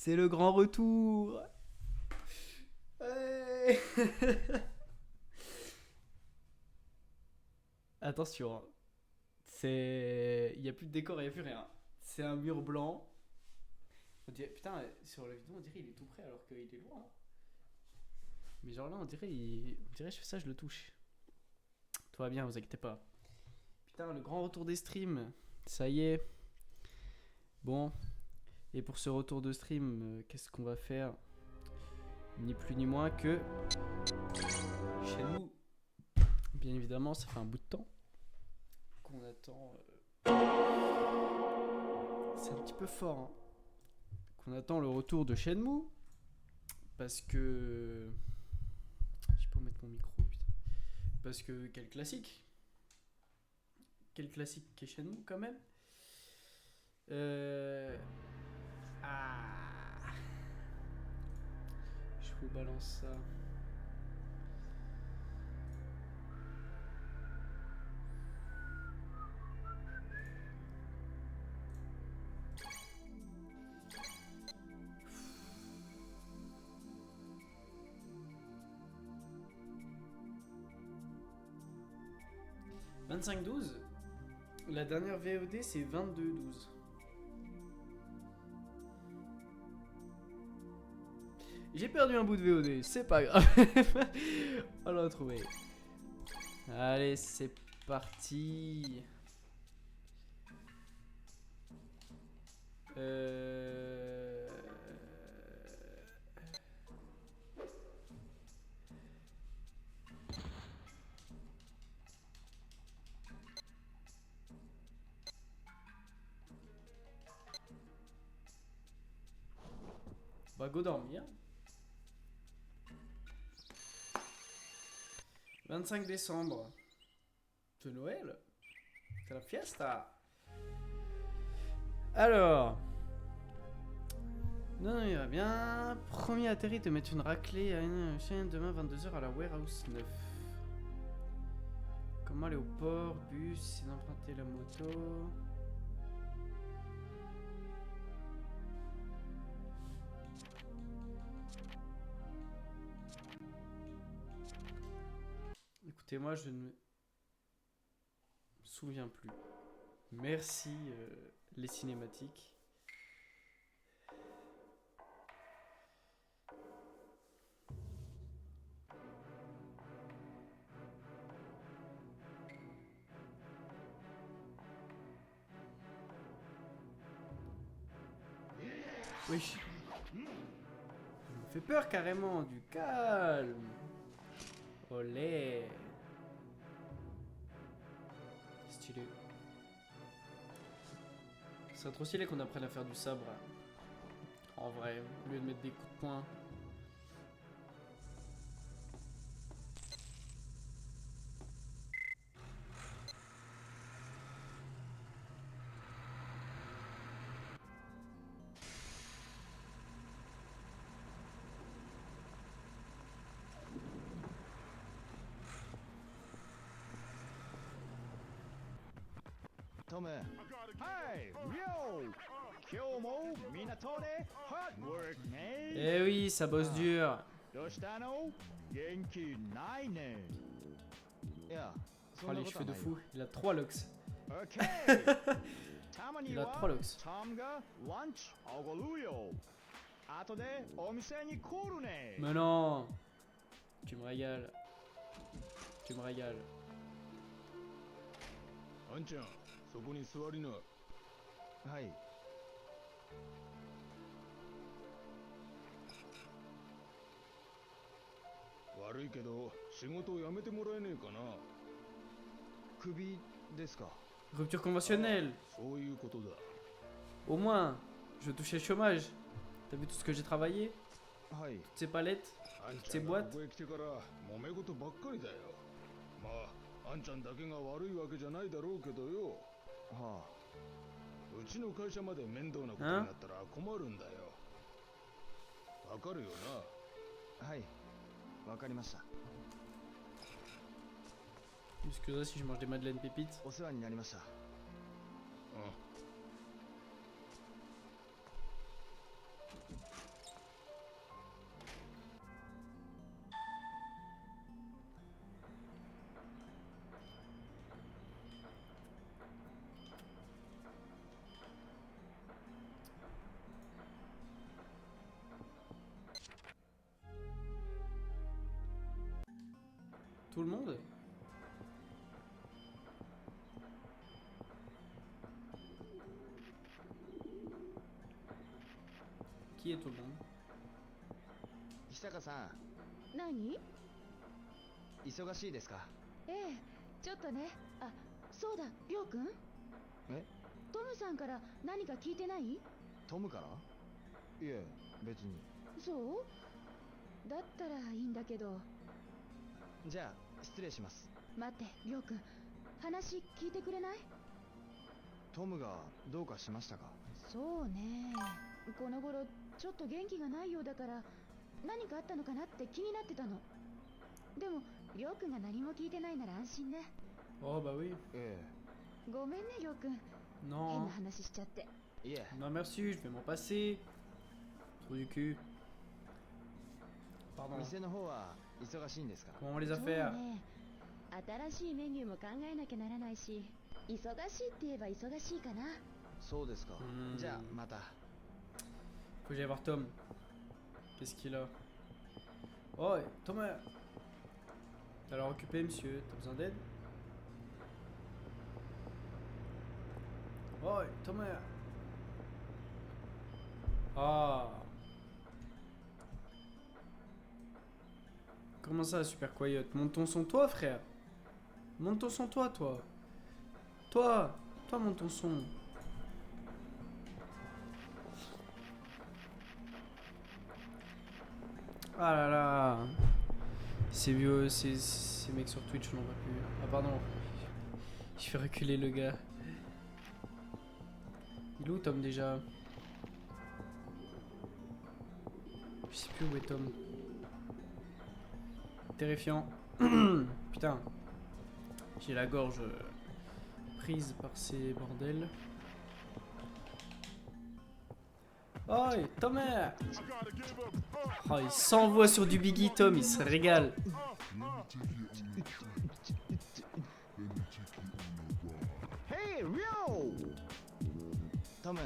C'est le grand retour. Ouais. Attention, hein. Il n'y a plus de décor, il n'y a plus rien. C'est un mur blanc. Putain, sur la vidéo, on dirait il est tout près alors qu'il est loin. Mais genre là, on dirait je fais ça, je le touche. Tout va bien, vous inquiétez pas. Putain, le grand retour des streams. Ça y est. Bon. Et pour ce retour de stream, qu'est-ce qu'on va faire? Ni plus ni moins que chez nous. Bien évidemment, ça fait un bout de temps qu'on attend. C'est un petit peu fort, hein. Qu'on attend le retour de Shenmue. Parce que. Je peux mettre mon micro, putain. Parce que quel classique. Quel classique qu'est Shenmue quand même. Ah. Je vous balance ça. « 25-12 ». La dernière VOD c'est 22-12. J'ai perdu un bout de VOD, c'est pas grave. On l'a retrouvé. Allez, c'est parti. Bah go dormir. 25 décembre. De Noël. C'est la fiesta. Alors. Non, il va bien. Premier atterri de mettre une raclée à une chaîne demain 22h à la Warehouse 9. Comment aller au port, bus, d'emprunter la moto. Écoutez, moi je ne me souviens plus. Merci les cinématiques. Oui. Ça me fait peur carrément, du calme. Olé. Stylé. Ce serait trop stylé qu'on apprenne à faire du sabre. En vrai, au lieu de mettre des coups de poing. Eh oui, ça bosse dur. Oh, les cheveux de fou. Il a 3 locks. Il a 3 locks. Mais non. Tu me régales. Tu me régales. あんちゃん、そこに座りな。はい。悪いけど、仕事を辞めてもらえねえかな。クビですか。Rupture conventionnelle. そういうことだ。Au moins, je touchais le chômage. T'as vu tout ce que j'ai travaillé? Toutes ces palettes, toutes ces boîtes. ここへ来てから揉め事ばっかりだよ。まあ、あんちゃんだけが悪いわけじゃないだろうけどよ。はあ。うちの会社まで面倒なことになったら困るんだよ。わかるよな。はい。わかりました。Excusez-moi si je mange des madeleines pépites. お世話になりました。うん。tout le monde. Qui est tout le monde? 久坂さん、何？忙しいですか？ええ、ちょっとね。あ、そうだ、りょうくん。え？トムさんから何か聞いてない？トムから？いえ、別に。そう？だったらいいんだけど。じゃあ、失礼します。待って、りょうくん。話聞いてくれない？トムがどうかしましたか？そうね。この頃、ちょっと元気がないようだから、何かあったのかなって気になってたの。でも、りょうくんが何も聞いてないなら安心ね。Oh bah oui. えごめんね、りょうくん。変 Non. な話しちゃって。え、いえ。 Non merci, je vais m'en passer. Trou du cul. Pardon. 店の方は忙しいんですか？ Comment vont les そう affaires? ね。新しいメニューも考えなきゃならないし、忙しいって言えば忙しいかな。そうですか。じゃあ、また。 Faut que j'aille voir Tom. Qu'est-ce qu'il a? Oh, Thomas! T'as l'air occupé, monsieur. T'as besoin d'aide? Oh, Thomas! Ah! Comment ça, super coyote? Monte ton son, toi, frère! Monte ton son, toi! Toi, monte ton son! Ah là là, ces vieux, ces mecs sur Twitch, je n'en vois plus. Ah pardon, je fais reculer le gars. Il est où Tom déjà? Je sais plus où est Tom. Terrifiant. Putain, j'ai la gorge prise par ces bordels. Oh, Thomas! Oh, il s'envoie sur du Biggie, Tom, il se régale. Hey, Ryo! トム、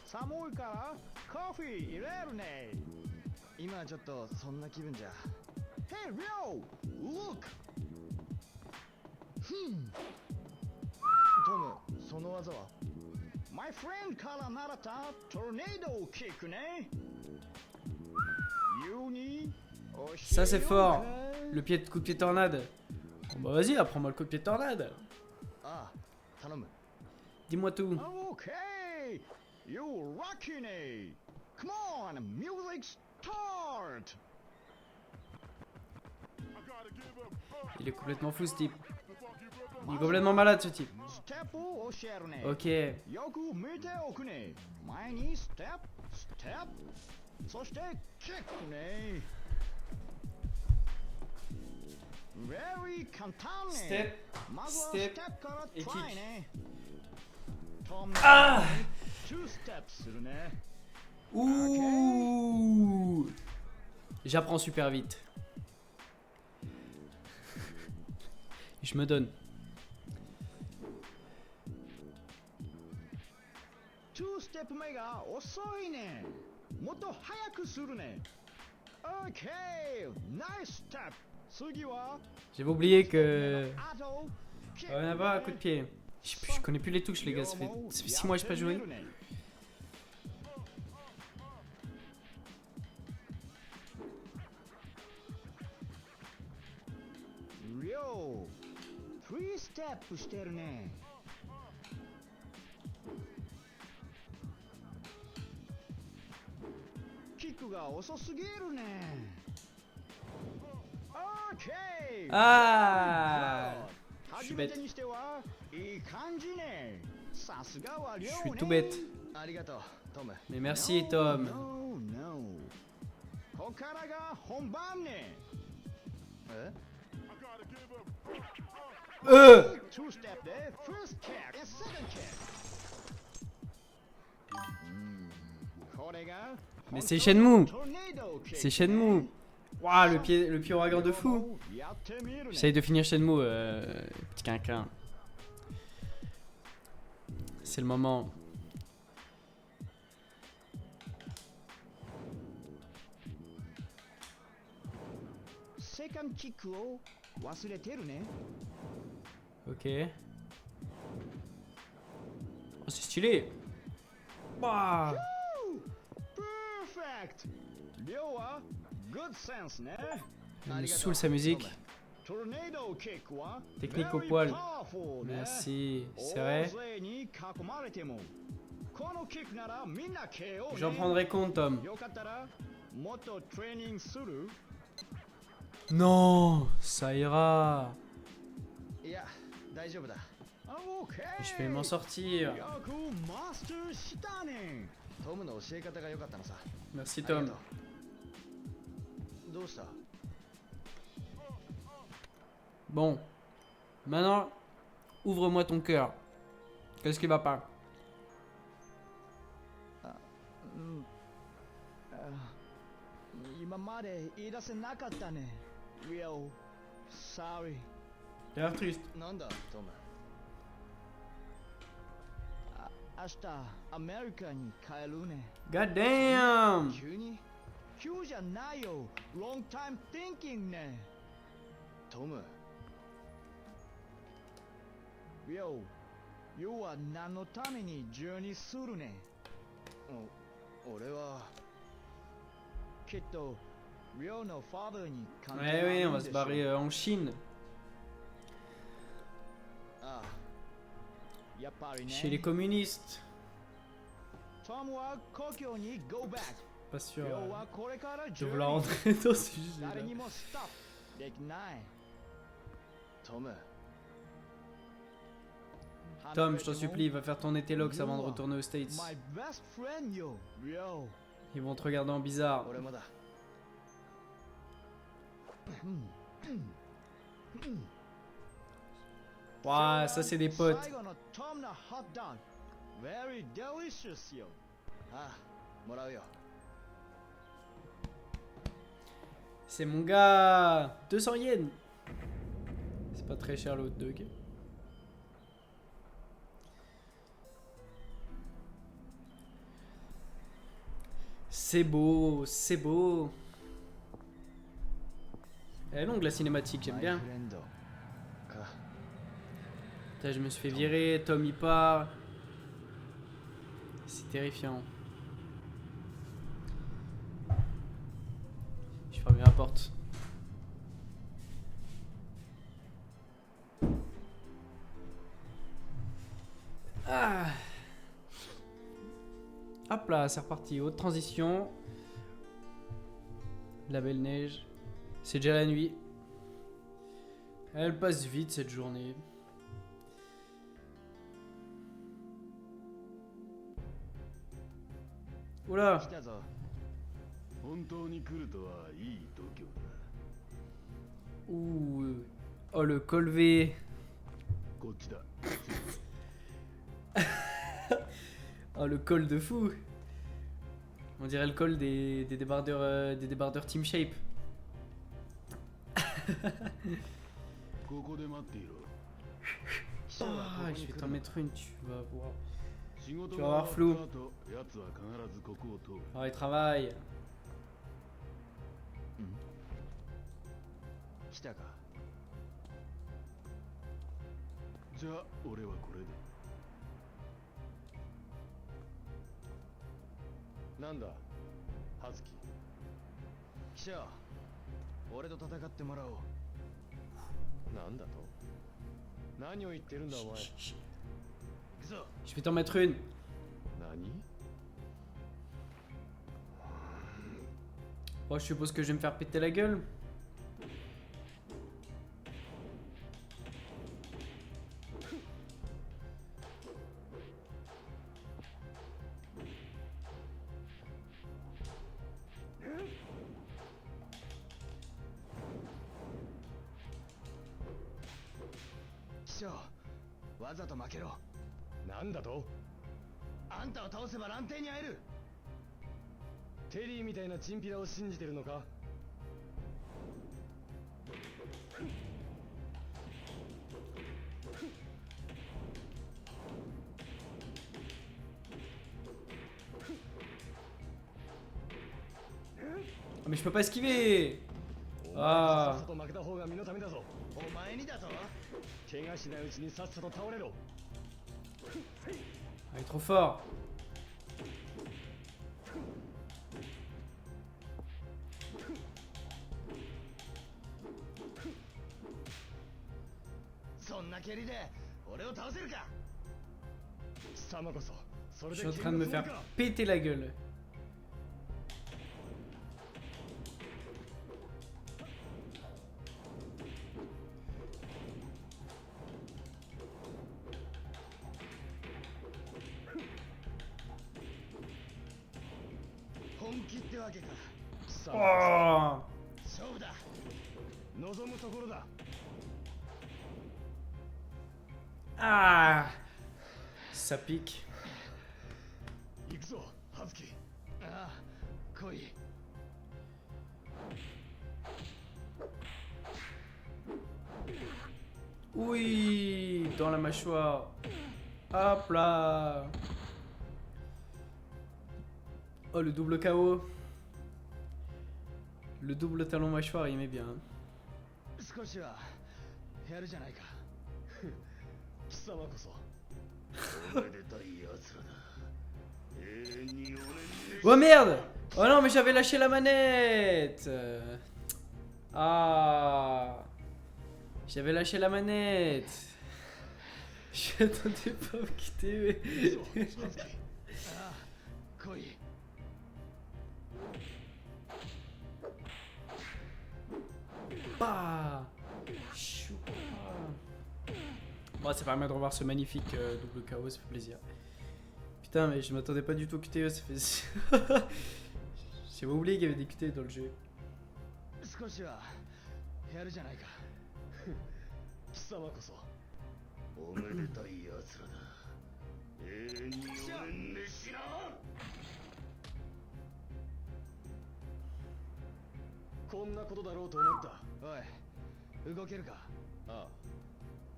寒いからコーヒー入れるね。今はちょっとそんな気分じゃ。 Hey, Ryo! Look! トム、その技は？ My friend から習ったトルネードキックね。Youに Ça c'est fort. Le coup de pied tornade. Bon, bah vas-y, apprends-moi le coup de pied tornade. ああ、頼む。 Dis-moi tout. Okay, you rocky ne. Come on, music start. Il est complètement fou ce type. Il est complètement malade ce type. Step を教えるね。 Ok. よく見ておくね。前にステップ、ステップ、そしてキックね。Very 簡単ね。まずはステップからトライね。Ah! 2ステップするね。 Ouh! J'apprends super vite. Je me donne. 2ステップ目が遅いね。もっと早くするね。OK! Nice step! 次は J'avais oublié que... あとキック On a pas un coup de pied. Je connais plus les touches les gars, ça fait 6 mois que j'ai pas joué. Ryo! 3ステップしてるね。キックが遅すぎるね。OK! Ah! Je suis 初め bête. てにしてはいい感じね。さすがは Je りょ suis うね。 tout bête. ありがとう、トム。 Mais merci Tom. No, no. ここからが本番ね。え？ 2ステップで first kick and second kick。これが Mais c'est Shenmue. トルネードキックね。 C'est Shenmue. Waouh, le pied ouragan de fou. やってみるね。 J'essaye de finir Shenmue, petit quinquin. C'est le moment. キャンキックを忘れてるね。 Ok. Oh, c'est stylé. Bah. Perfect! 亮は good sense ね。 Il me saoule sa musique. Tornado kick は Technique au very poil. powerful ね。 Merci. C'est vrai. 大勢に囲まれてもこのキックならみんな KO ね。 J'en prendrai compte, Tom. よかったらもっとトレーニングする？ Non, ça ira. いや、大丈夫だ。Okay. Je vais m'en sortir. よくマスターしたね。トムの教え方が良かったのさ。 Merci, ありが Tom. とう。どうした？ Bon. Maintenant, ouvre-moi ton cœur. Qu'est-ce qui va pas? 今まで言い出せなかったね。Real sorry。 T'as l'air triste. なんだ、トム。明日アメリカに帰るね。 God damn! 急じゃないよ。Long time thinking ね。トム。Yo、You は何のためにジョーニーするね。俺はきっと Rio のファー に関係 Ouais, あ oui, る on ん va で se しょ。 barrer en Chine. ああ、やっぱりね。 Chez les communistes. トムは故郷に Go back。 Pas sûr リオはこれからジ de ョー vouloir ニー。 rentrer dans ce sujet. 誰にもストップできない。トム。 Tom, je t'en supplie, va faire ton Etelox avant de retourner aux States. My best friend, yo. Yo. Ils vont te regarder en bizarre. 俺もだ。Ouah, ça c'est des potes. 最後のトムのホットドッグ。Very delicious, yo. ああ、もらうよ。 C'est mon gars. 200 yens. C'est pas très cher le hot dog. C'est beau, c'est beau. Elle est longue la cinématique, j'aime bien. マイフレンドか。 Putain, je me suis fait virer, Tom il part. C'est terrifiant. Je ferme la porte. Ah. Hop là, c'est reparti. Haute transition. La belle neige. C'est déjà la nuit. Elle passe vite cette journée. Oula. 来たぞ。本当に来るとはいい度胸だ。 Ouh. Oh le col V. こっちだ。 Oh le col de fou. On dirait le col des débardeurs Team Shape. ここで待っていろ。 Ah, je vais t'en mettre une, tu vas voir. 仕事 Tu が vas 終 voir わった flou. 後、奴は必ずここを通る。 Ah, il travaille. 来たか。じゃあ俺はこれで。なんだ、ハズキ。記者、俺と戦ってもらおう。なんだと？何を言ってるんだお前。 行くぞ。 Je vais t'en mettre une. 何？ Oh, je suppose que je vais me faire péter la gueule.記者、わざと負けろ。なんだと？あんたを倒せば蘭亭に会える。テリーみたいなチンピラを信じてるのか？ Oh, mais je peux pas esquiver. さっさと負けた方が身のためだぞ。お前にだと怪我しないうちにさっさと倒れろ。 Ah, il est trop fort. そんな蹴りで俺を倒せるか。貴様こそそれ Je で suis en train de me faire péter la gueule. 本気ってわけか。貴 Oh 様勝負だ。望むところだ。 Ah Ça pique. 行くぞ葉月。ああ、来い。 Oui, dans la mâchoire. Hop là. Oh, le double KO. Le double talon mâchoire, il aimait bien. 少しはやるじゃないか。貴様こそおめでたい奴らだ。永遠に俺に Oh merde! Oh non, mais j'avais lâché la manette! Ah! J'avais lâché la manette! Je n'attendais pas à me quitter, 行くぞ mais... 葉月。ああ、来い。 Bah! Chou. Bon, ça permet de revoir ce magnifique double KO, ça fait plaisir. Putain, mais je m'attendais pas du tout au QTE, ça fait... J'avais oublié qu'il y avait des QTE dans le jeu. 少しはやるじゃないか。貴様こそおめでたい奴らだ。永遠に俺に熱しな。こんなことだろうと思った。おい、動けるか。ああ、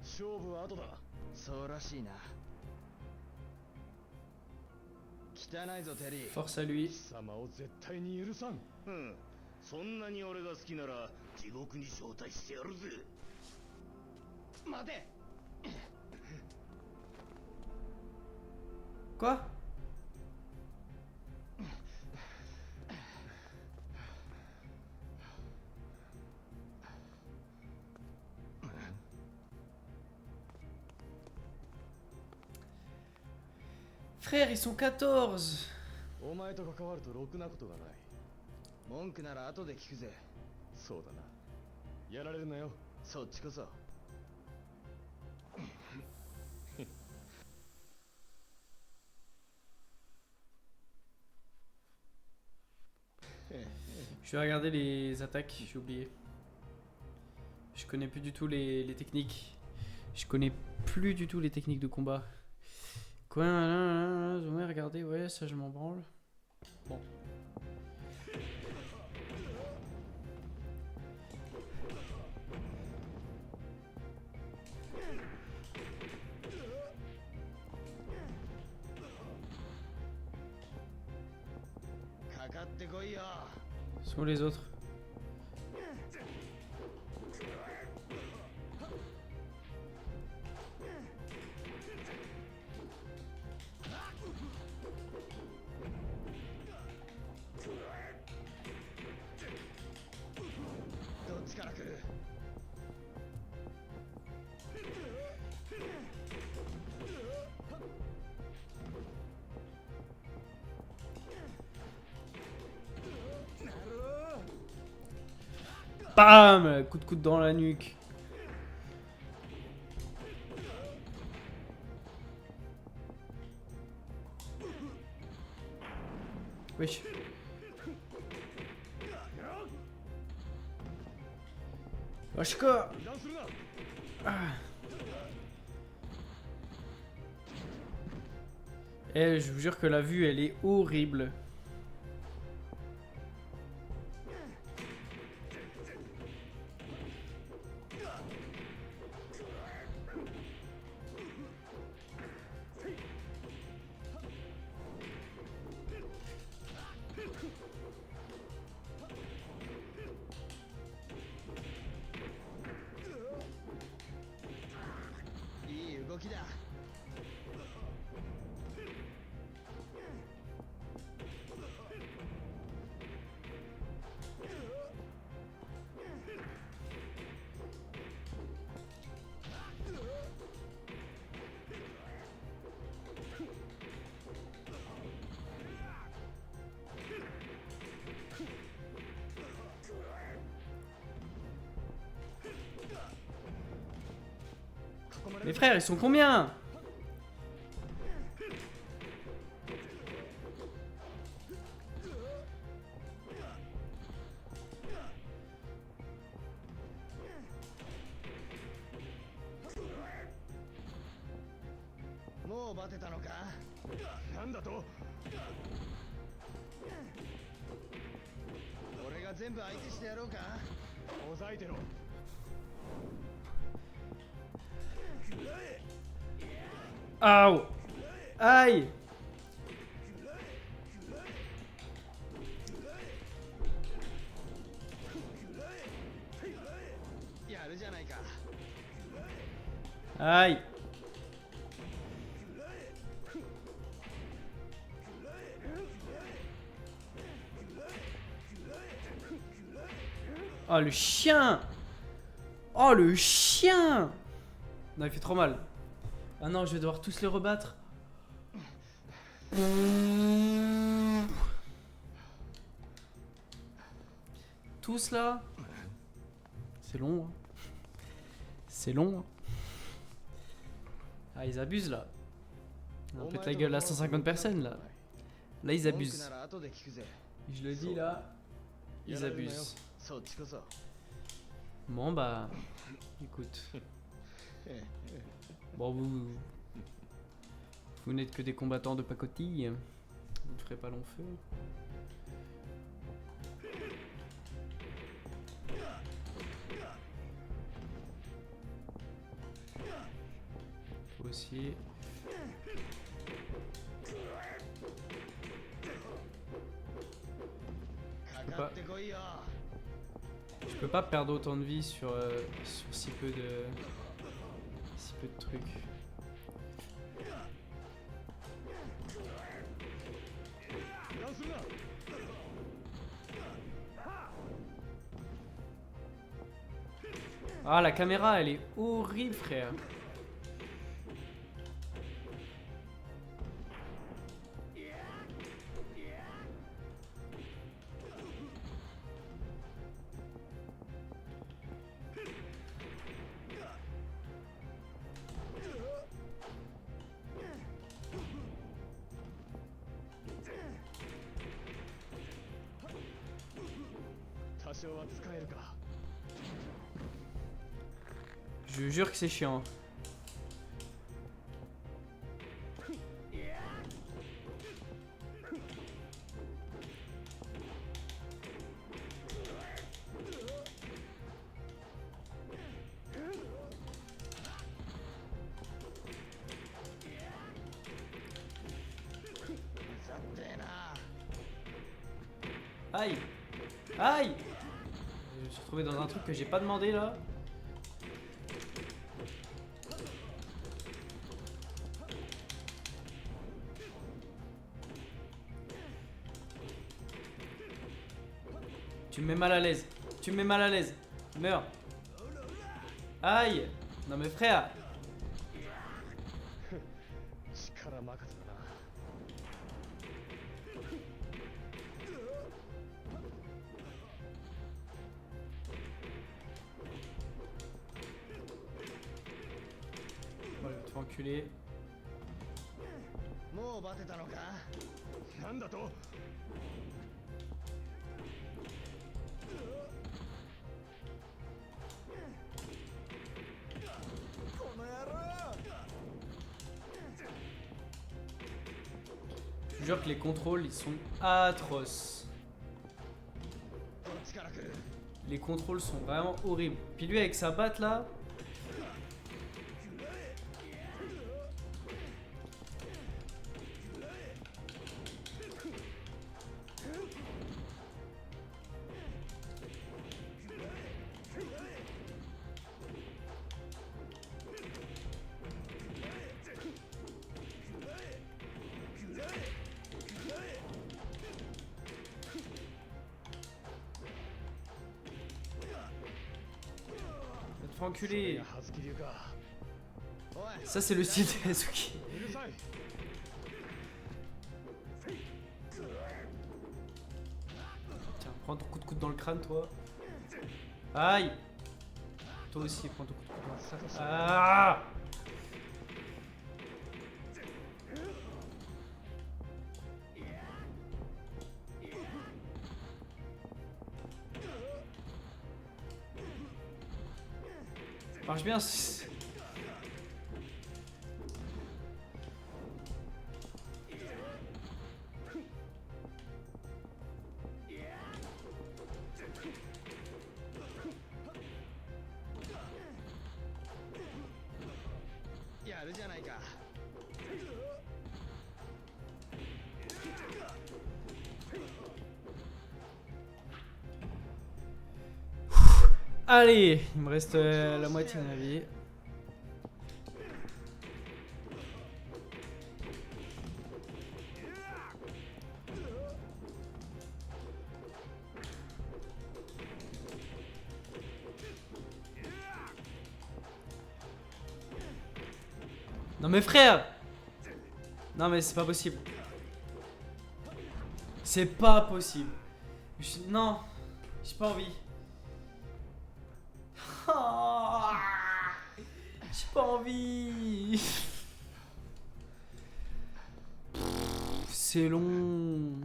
勝負は後だ。そうらしいな。汚いぞテリー。 Force à lui. 貴様を絶対に許さん。うん、そんなに俺が好きなら地獄に招待してやるぜ。待て。 Quoi? Frère, ils sont 14! お前と関わるとろくなことがない。文句なら後で聞くぜ。そうだな。やられるなよ。そっちこそ。 Je vais regarder les attaques, j'ai oublié. Je connais plus du tout les techniques. Je connais plus du tout les techniques de combat. Quoi? Ouais, regardez, ouais, ça je m'en branle. Bon. Où sont les autres? Bam! Coup de coude dans la nuque. Wesh. Wesh quoi? Ah. Eh, je vous jure que la vue elle est horrible. Les frères, ils sont combien? Mo bateta no ka? なんだと？俺が全部相手してやろうか？抑えてろ。 Aouh! Aïe! Aïe! Oh le chien! Oh le chien! Non, il fait trop mal. Ah non, je vais devoir tous les rebattre. Tous là? C'est long. Hein. C'est long. Hein. Ah, ils abusent là. On pète la gueule à 150 personnes là. Là, ils abusent. Je le dis là, ils abusent. Bon bah, écoute. Bon, vous n'êtes que des combattants de pacotille. Vous ne ferez pas long feu. Vous aussi. Je peux pas perdre autant de vie sur si peu de trucs. Ah, la caméra, elle est horrible, frère. Je jure que c'est chiant. Aïe! Aïe! Je me suis retrouvé dans un truc que j'ai pas demandé là. Tu me mets mal à l'aise. Tu me mets mal à l'aise. Meurs. Aïe! Non mais frère! Oh, je vais te faire enculer. もうバテたのか？なんだと？ Je jure que les contrôles ils sont atroces. Les contrôles sont vraiment horribles. Puis lui avec sa batte là. Enculé. Ça c'est le style de Hazuki. Tiens, prends ton coup de coude dans le crâne toi. Aïe. Toi aussi prends ton coup de coude. Ah. Marche bien. Allez, il me reste la moitié de ma vie. Non mais frère! Non mais c'est pas possible. C'est pas possible. Non, j'ai pas envie. Oh, j'ai pas envie. C'est long.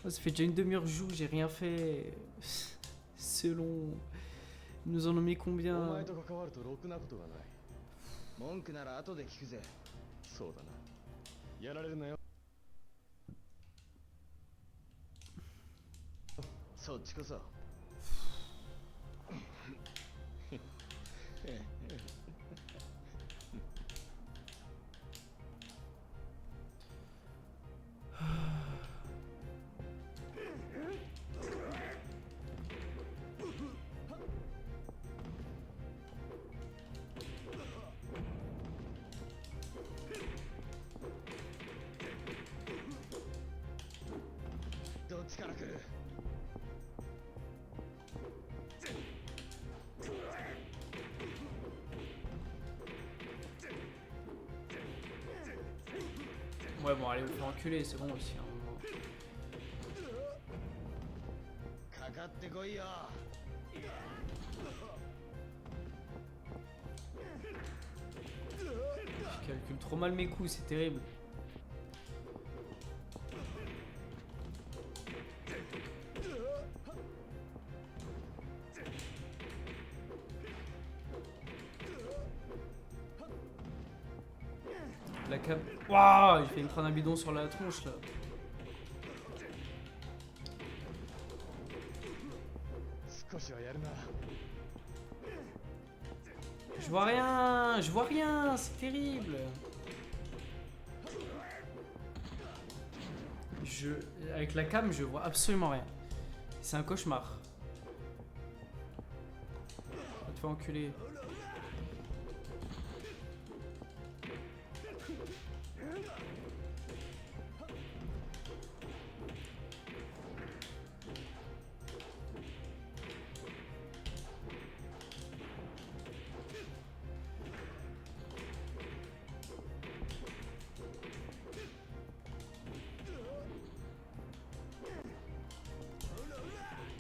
Oh, ça fait déjà une demi-heure que je joue, j'ai rien fait. C'est long. Ils nous en ont mis お combien? 前と関わるとろくなことがない。文句なら後で聞くぜ。そうだな。やられるなよ。そっちこそ。どっちから来る？ Ouais bon allez vous faire enculer, c'est bon aussi à un moment. かかってこいよ。 Je calcule trop mal mes coups, c'est terrible. La cap... Waouh, il fait me prendre un bidon sur la tronche là. Je vois rien, c'est terrible. Avec la cam, je vois absolument rien. C'est un cauchemar. Va te faire enculer.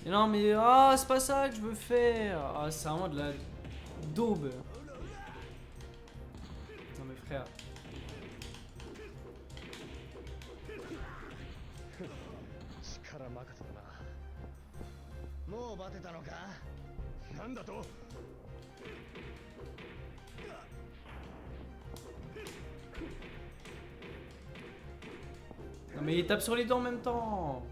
Et non mais oh, c'est pas ça que je veux faire. Ah, c'est vraiment de la daube. Non mais frère. 力任せだな。もうバテたのか？なんだと？ Non mais il tape sur les dents en même temps.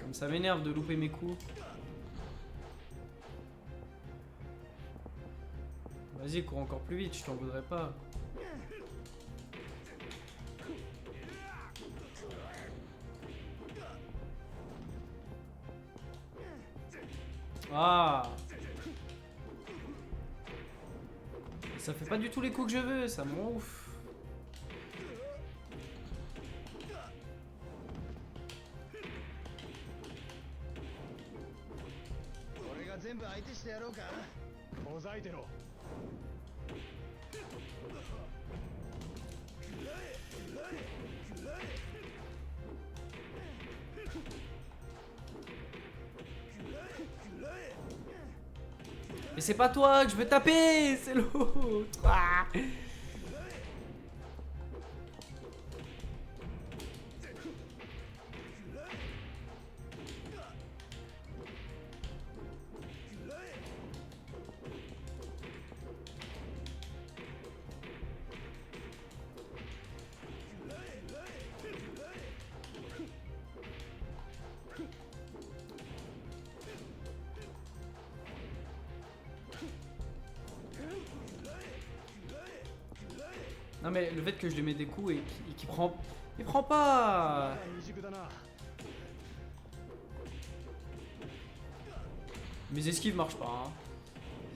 Comme ça m'énerve de louper mes coups. Vas-y, cours encore plus vite, je t'en voudrais pas. Ah! Ça fait pas du tout les coups que je veux, ça m'en ouf. 全部相手してやろうか。ほざいてろ。 Mais c'est pas toi que je veux taper, c'est l'autre. Ah. Non mais le fait que je lui mets des coups et qu'il prend... Il prend pas. 未熟だな。 Mes esquives marchent pas. Hein.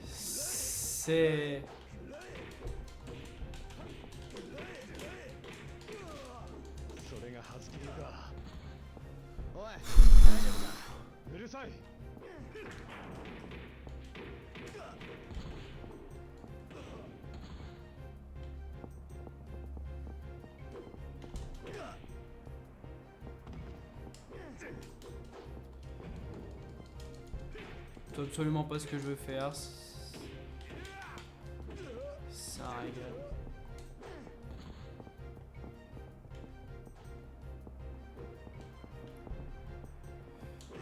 C'est... それがハズキ流か。おい、大丈夫か。うるさい。C'est absolument pas ce que je veux faire. Ça régale. Va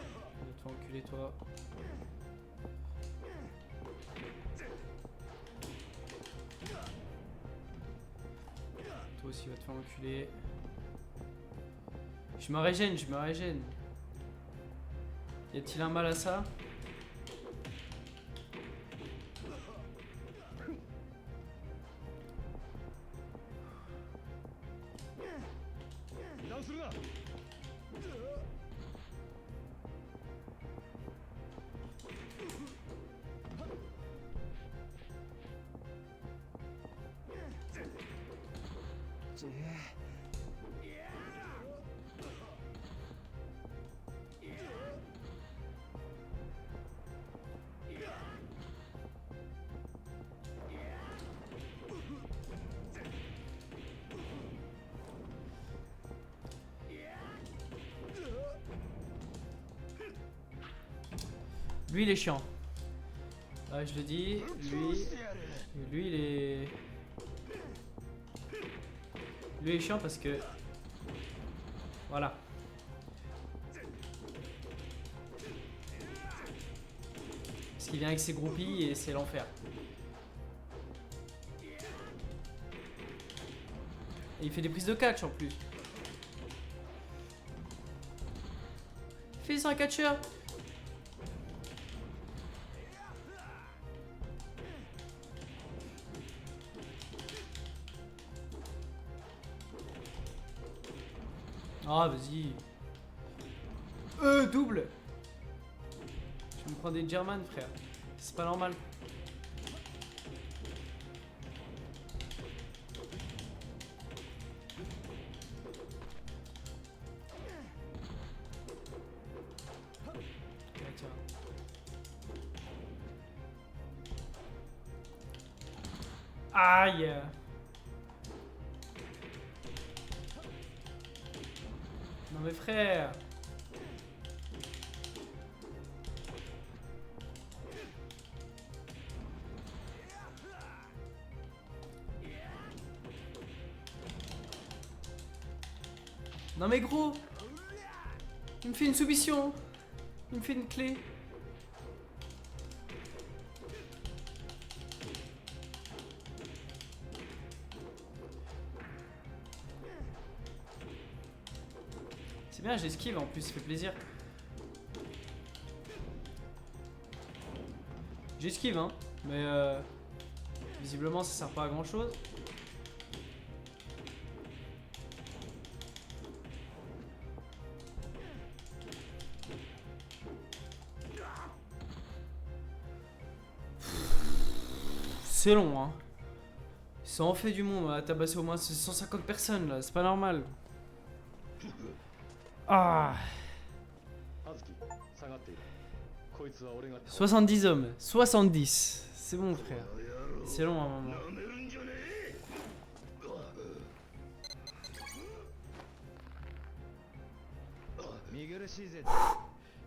te faire enculer toi. Toi aussi va te faire enculer. Je me régène, je me régène. Y a-t-il un mal à ça? Lui il est chiant. Ouais, je le dis, lui il est... Lui il est chiant parce que... Voilà. Parce qu'il vient avec ses groupies et c'est l'enfer. Et il fait des prises de catch en plus. Fais un catcheur. Ah vas-y. Double. Je me prends des German frère. C'est pas normal. Ah, tiens. Aïe. Non mais frère. Non mais gros. Il me fait une soumission. Il me fait une clé. C'est bien, j'esquive en plus, ça fait plaisir. J'esquive hein, mais visiblement ça sert pas à grand chose. C'est long hein. Ça en fait du monde à tabasser au moins 150 personnes là, c'est pas normal. Ah. 70 hommes, 70. C'est bon frère. C'est long à un moment.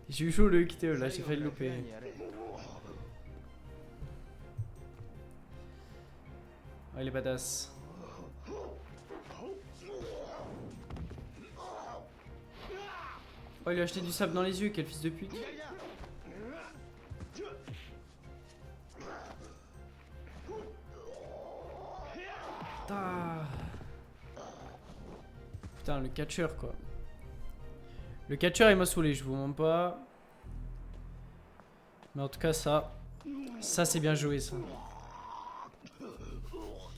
J'ai eu chaud le quitter là, j'ai failli le louper. Ah, il est badass. Oh, il lui a acheté du sable dans les yeux, quel fils de pute. Putain, le catcheur quoi. Le catcheur il m'a saoulé, je vous mens pas. Mais en tout cas ça c'est bien joué ça.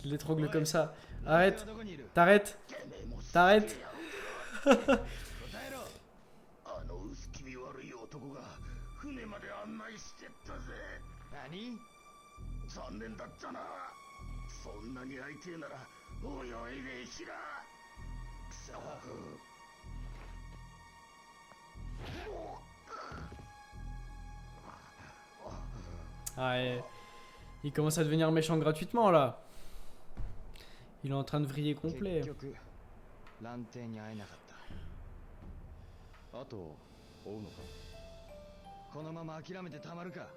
Il l'étrangle comme ça. Arrête. どこにいる T'arrêtes. てめえもす T'arrêtes. 答えろあの薄気味悪い男が船まで案内してったぜ何残念だったなそんなに会いてえなら泳いでしらくそ Ah, il commence à devenir méchant gratuitement là. Il est en train de vriller 結 complet. 局蘭亭に会えなかったあと追うのかこのまま諦めてたまるか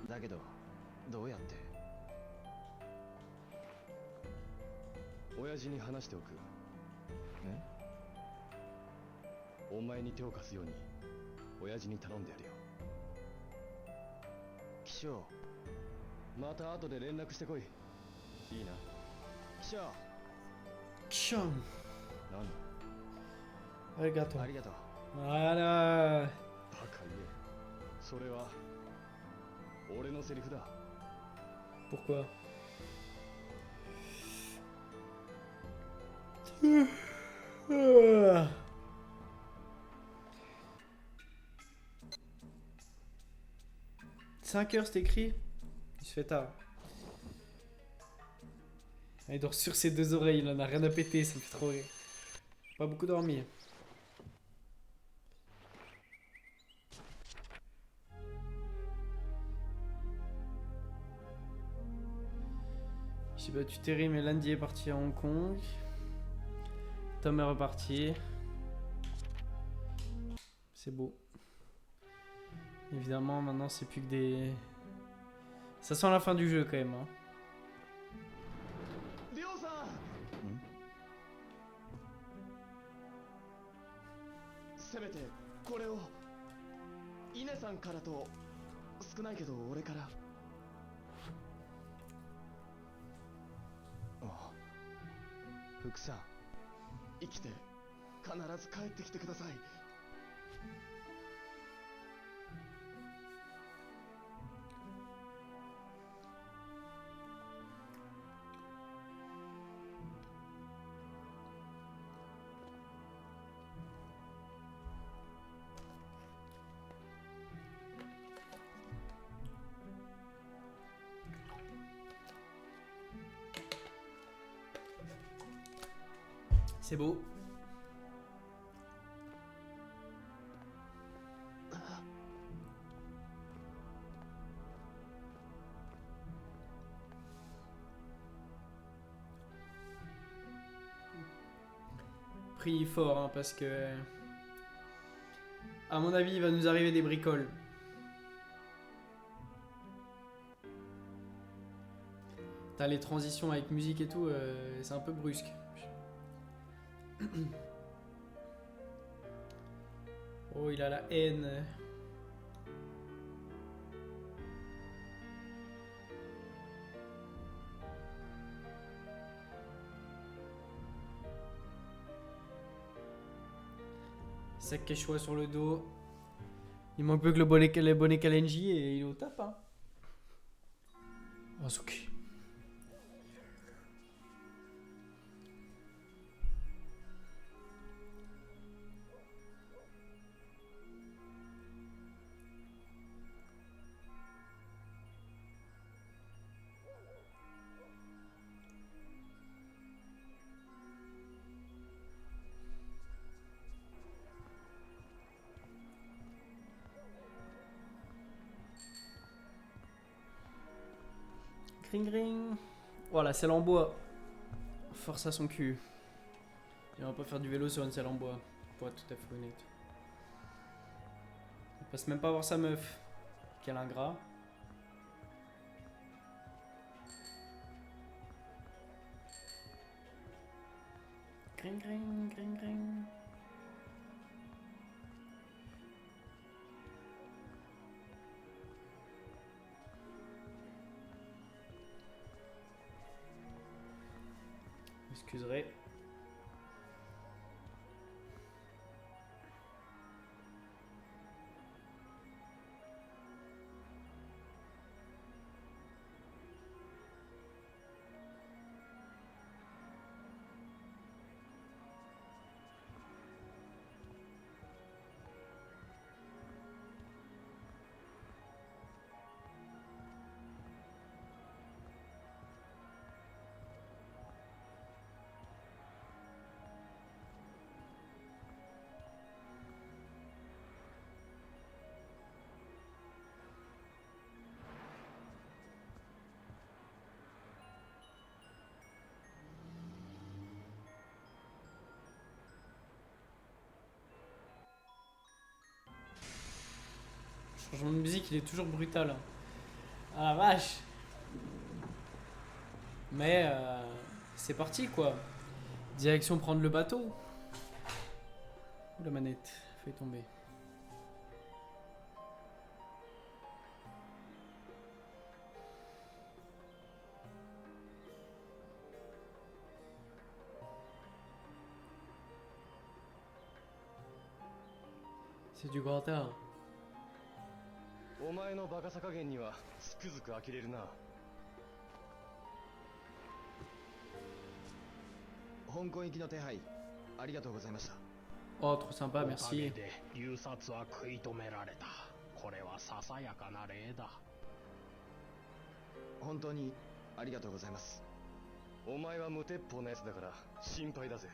だけどどうやって親父に話しておくえお前に手を貸すように親父に頼んでやるよ気象また後で連絡してこいいいな気象 Tcham. 何 Arigato. ありがとう Voilà. バカ言えそれは俺のセリフだ Pourquoi? « 5 heures c'est écrit. Il se fait tard. Il dort sur ses deux oreilles, il en a rien à péter, ça me fait trop rire. Pas beaucoup dormi. J'ai battu Terry, mais Landy est parti à Hong Kong. Tom est reparti. C'est beau. Évidemment, maintenant c'est plus que des... Ça sent la fin du jeu quand même. Hein. りょうさんせめてこれをイネさんからと少ないけど俺からああ福さん生きて必ず帰ってきてくださいC'est beau. Prie fort hein, parce que à mon avis il va nous arriver des bricoles. T'as les transitions avec musique et tout, c'est un peu brusque. Oh, il a la haine. Sac Quechua sur le dos. Il manque plus que le bonnet Kalenji et il est au top. Hein. Azuki. Gring gring. Voilà, selle en bois. Force à son cul. Et on va pas faire du vélo sur une selle en bois. Pour être tout à fait honnête. Il passe même pas voir sa meuf. Quel ingrat. Gring gring, gring gring. Excuserez. changement de musique, il est toujours brutal. Ah la vache. Mais c'est parti quoi. Direction prendre le bateau. Ouh, la manette, fait tomber. C'est du grand art. お前のバカさ加減にはつくづく呆れるな。香港行きの手配ありがとうございました。 Oh, trop sympa, おかげ merci. で流殺は食い止められた。これはささやかな例だ。本当にありがとうございます。お前は無鉄砲なやつだから心配だぜ。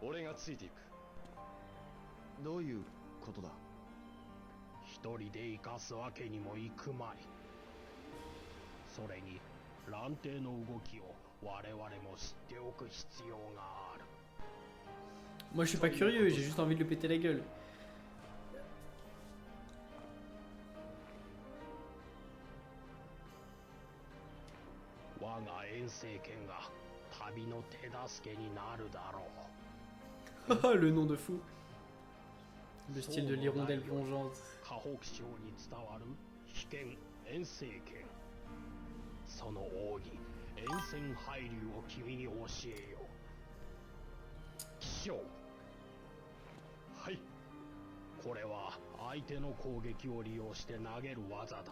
俺がついていく。どういうことだ。一人で生かすわけにもいくまい。それに蘭亭の動きを我々も知っておく必要がある。 Moi je suis pas curieux, j'ai juste envie de lui péter la gueule. 我が遠征剣が旅の手助けになるだろう。 Le nom de fou. Le style de l'hirondelle plongeante. 河北省に伝わる秘剣遠征剣。その奥義遠征配流を君に教えよう。気象。はい。これは相手の攻撃を利用して投げる技だ。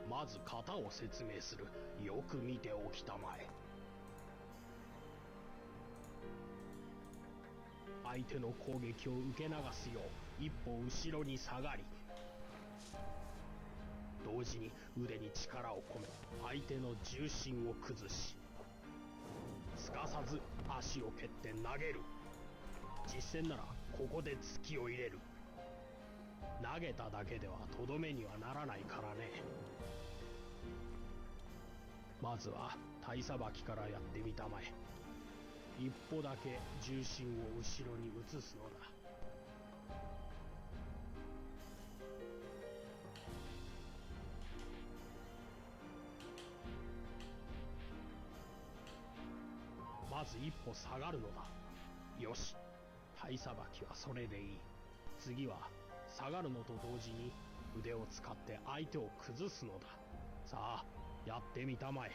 まず型を説明する。よく見ておきたまえ。相手の攻撃を受け流すよう一歩後ろに下がり、同時に腕に力を込め相手の重心を崩し、すかさず足を蹴って投げる。実戦ならここで突きを入れる。投げただけではとどめにはならないからね。まずは体さばきからやってみたまえ。一歩だけ重心を後ろに移すのだ。まず一歩下がるのだ。よし、体さばきはそれでいい。次は下がるのと同時に腕を使って相手を崩すのだ。さあ、やってみたまえ。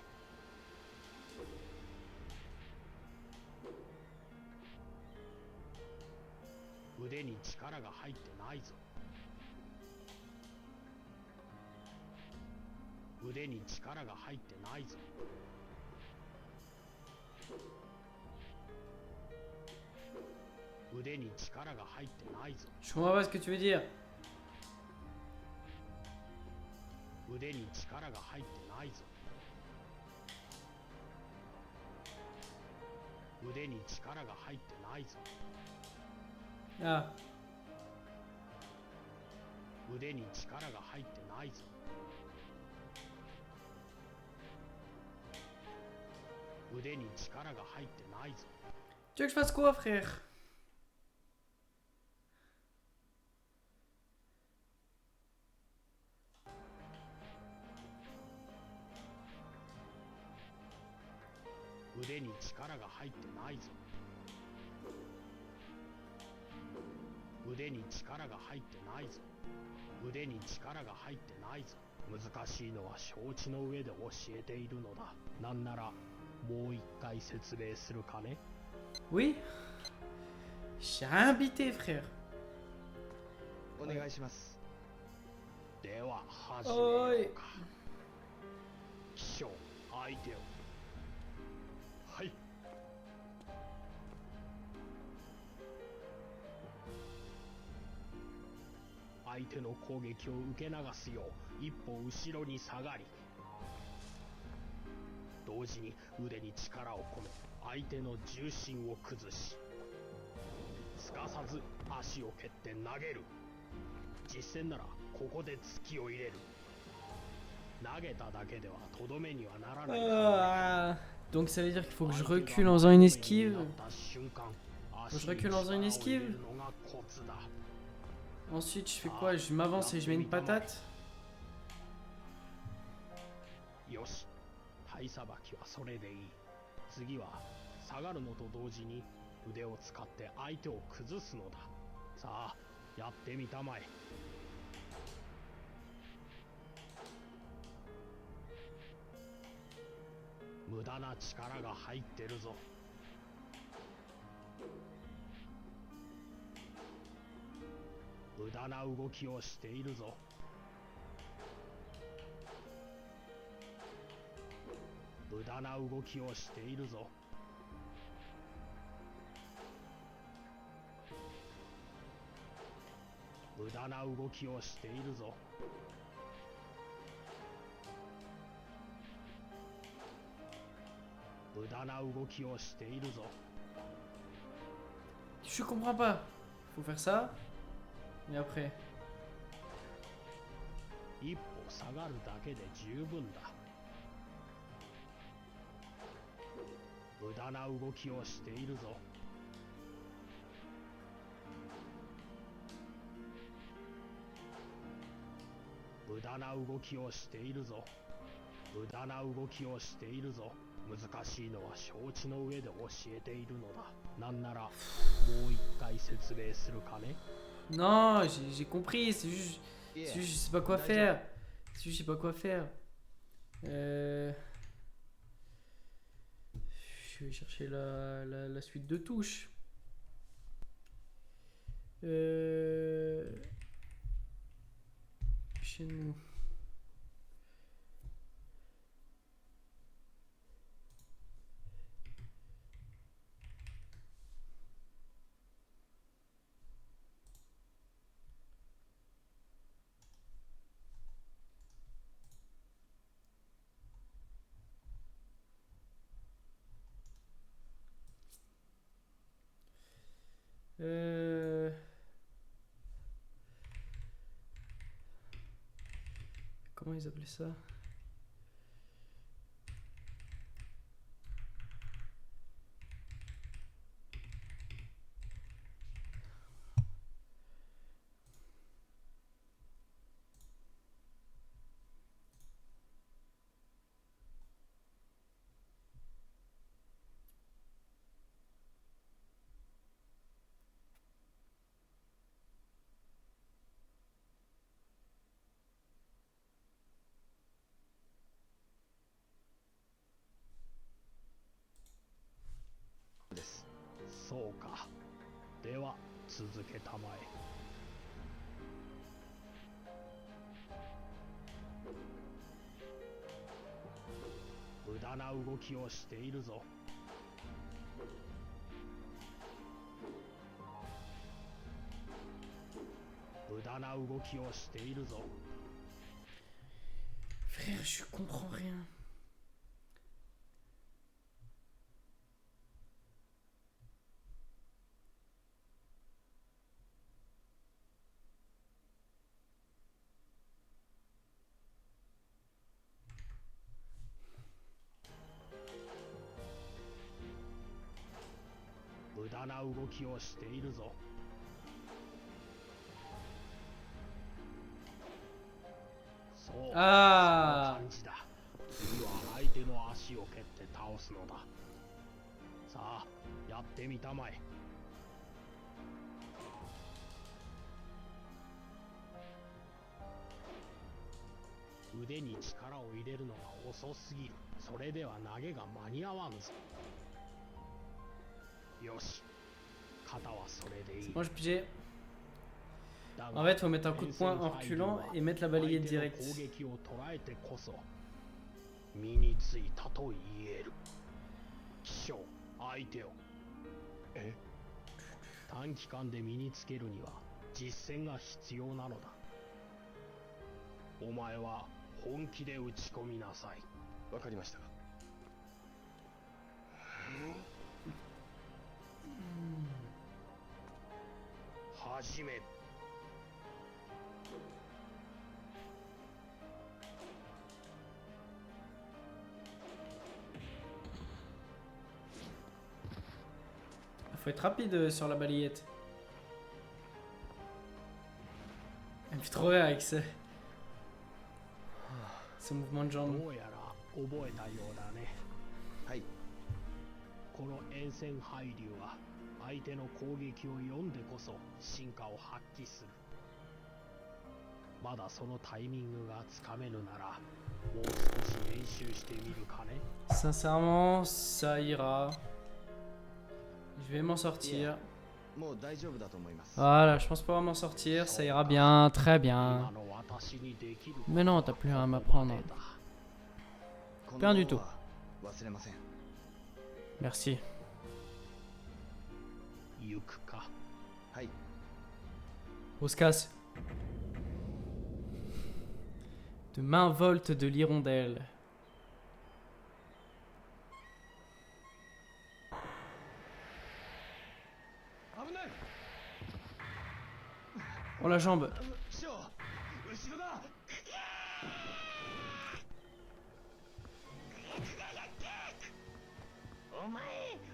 腕に力が入ってないぞ。腕に力が入ってないぞ。腕に力が入ってないぞ。Je comprends pas ce que tu veux dire. 腕に力が入ってないぞ。腕に力が入ってないぞ。Ah, 腕に力が入ってないぞ。腕に力が入ってないぞ。 tu veux que je fasse quoi, frère? 腕に力が入ってないぞ。腕に力が入ってないぞ。腕に力が入ってないぞ。難しいのは承知の上で教えているのだ。なんならもう一回説明するかね。 Oui? J'ai rien bité, frère. お願いします。では始めようか。気象、相手を。はい。相手の攻撃を受け流すよう一歩後ろに下がり、同時に腕に力を込め相手の重心を崩し、すかさず足を蹴って投げる。実戦ならここで突きを入れる。投げただけではとどめにはならないからね。 Donc ça veut dire qu'il faut que je recule en faisant une esquive. Faut que je recule en faisant une esquive. Ensuite, je fais quoi? Je m'avance et je mets une patate. よし、体さばきはそれでいい。次は下がるのと同時に腕を使って相手を崩すのだ。さあ、やってみたまえ。無駄な力が入ってるぞ。無駄な動きをしているぞ。無駄な動きをしているぞ。無駄な動きをしているぞ。無駄な動きをしているぞ。Je comprends pas. Faut faire ça. Et après. 一歩下がるだけで十分だ。無駄な動きをしているぞ。無駄な動きをしているぞ。無駄な動きをしているぞ。難しいのは承知の上で教えているのだ。なんならもう一回説明するかね。 Non, j'ai compris. C'est juste, Yeah. je sais pas quoi faire. C'est juste, je sais pas quoi faire. Je vais chercher la suite de touches. Chez nous. Comment ils appelaient ça?そうか。では続けたまえ。無駄な動きをしているぞ。無駄な動きをしているぞ。 Frère, je comprends rien. Ah. 次は相手の足を蹴って倒すのだ。さあ、やってみたまえ。腕に力を入れるのが遅すぎる。それでは投げが間に合わんぞ。よし、肩はそれでいい。 Moi je pigeais. En fait, faut mettre un coup de poing en reculant et mettre la balayette direct. 攻撃を捉えてこそ身についたと言える。気象、相手を。え？短期間で身につけるには実践が必要なのだ。お前は本気で打ち込みなさい。わかりました。始め。Faut être rapide sur la balayette. fait trop rire avec ça. Ce mouvement de jambe. どうやら覚えたようだね。はい。この沿線配流は相手の攻撃を読んでこそ進化を発揮する。まだそのタイミングがつかめぬならもう少し練習してみるかね。 Sincèrement, ça ira. Je vais m'en sortir. もう大丈夫だと思います。 Voilà, je pense pouvoir m'en sortir. Ça ira bien, très 今 bien. の私にできる Mais non, t'as plus rien à m'apprendre. こ Rien の du 恩 tout. は忘れません。 Merci. 行くか。はい。 On se casse. De main volte de l'hirondelle. Oh la jambe. 師匠、後ろだ。お前、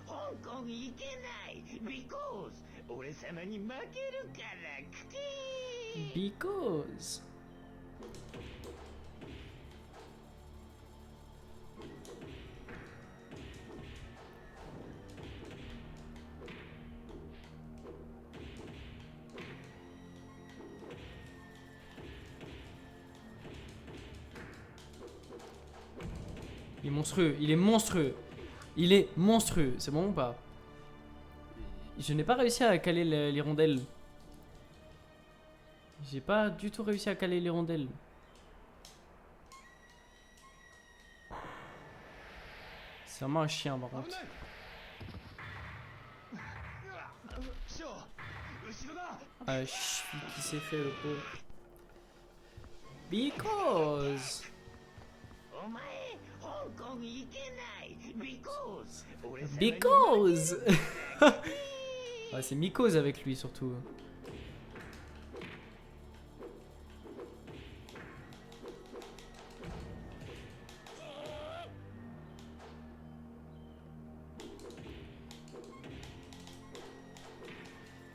香港行けない because 俺様に負けるからクキー Because. Il est monstrueux, il est monstrueux. Il est monstrueux, c'est bon ou pas? Je n'ai pas réussi à caler l'hirondelle. J'ai pas du tout réussi à caler l'hirondelle. C'est vraiment un chien par contre. 師匠、後ろだ。 Ah, qui s'est fait le pauvre. Because. お前、香港行けない because 俺様に Because. Ouais, c'est Mycose avec lui surtout.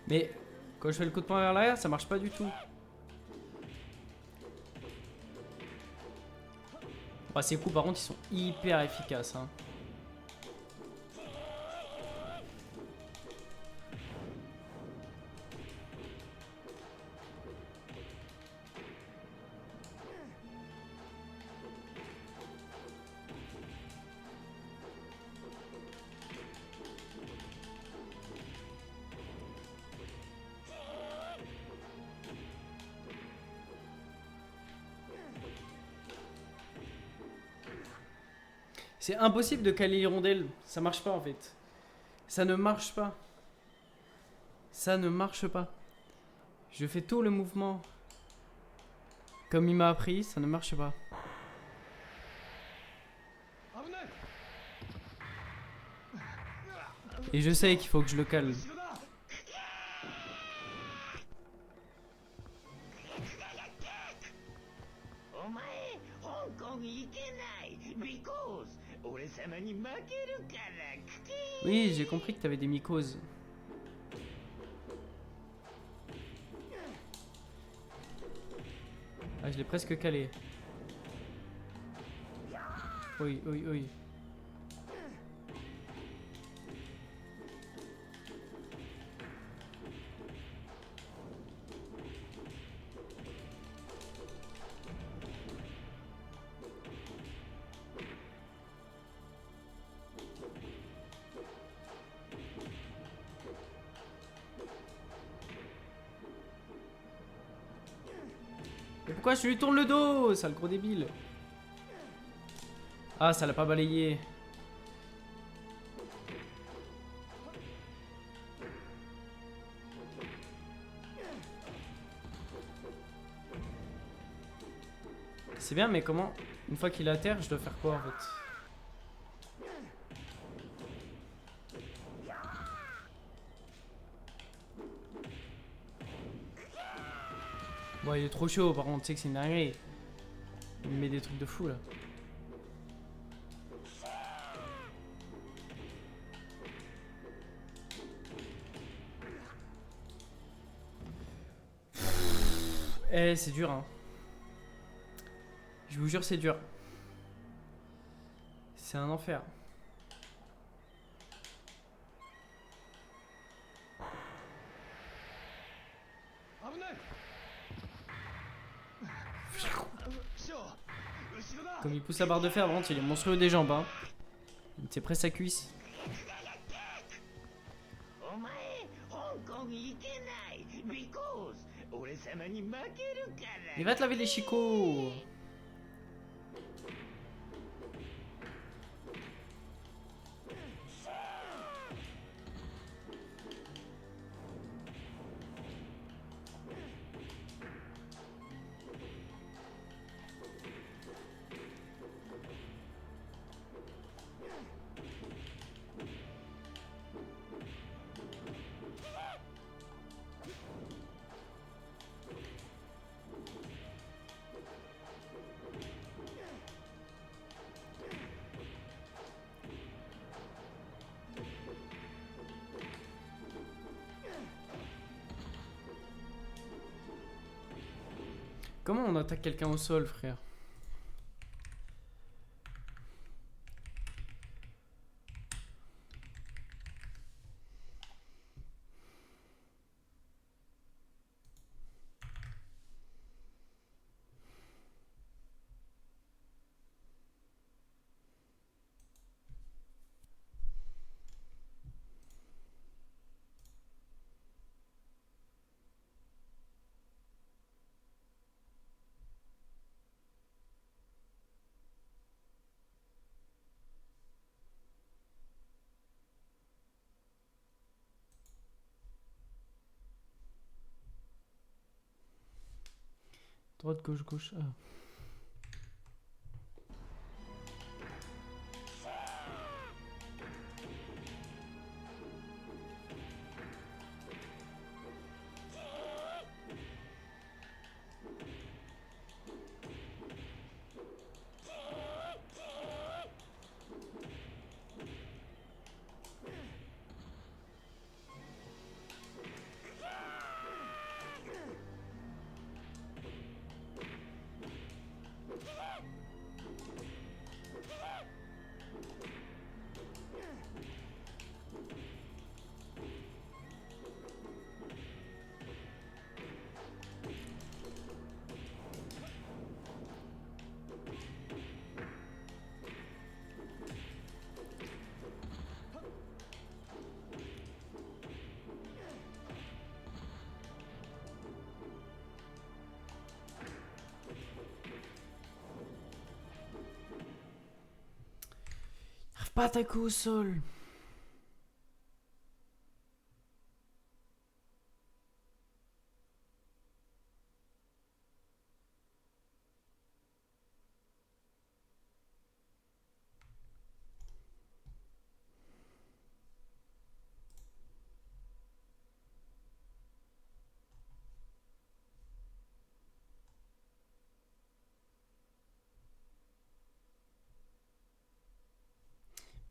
Mais quand je fais le coup de poing vers l'arrière, ça marche pas du tout. Bah, ces coups par contre ils sont hyper efficaces hein. C'est impossible de caler l'hirondelle, ça marche pas en fait. Ça ne marche pas. Ça ne marche pas. Je fais tout le mouvement comme il m'a appris, ça ne marche pas. Et je sais qu'il faut que je le cale. お前、香港行けない because 俺様に負けるからクキー Oui, j'ai compris que t'avais des mycoses. Ah, je l'ai presque calé. Oui, oui, oui. Mais pourquoi je lui tourne le dos, sale gros débile? Ah, ça l'a pas balayé. C'est bien, mais comment? Une fois qu'il est à terre, je dois faire quoi en fait? Bon, il est trop chaud, par contre, tu sais que c'est une dinguerie. Il me met des trucs de fou là. Eh, c'est dur, hein. Je vous jure, c'est dur. C'est un enfer. Comme il pousse la barre de fer, vraiment, il est monstrueux des jambes, hein. C'est presque sa cuisse. お前香港行けない because 俺様に負けるから Il va te laver les chicots. Comment on attaque quelqu'un au sol, frère? Droite, gauche, gauche. Ah. Pas attaquer au sol.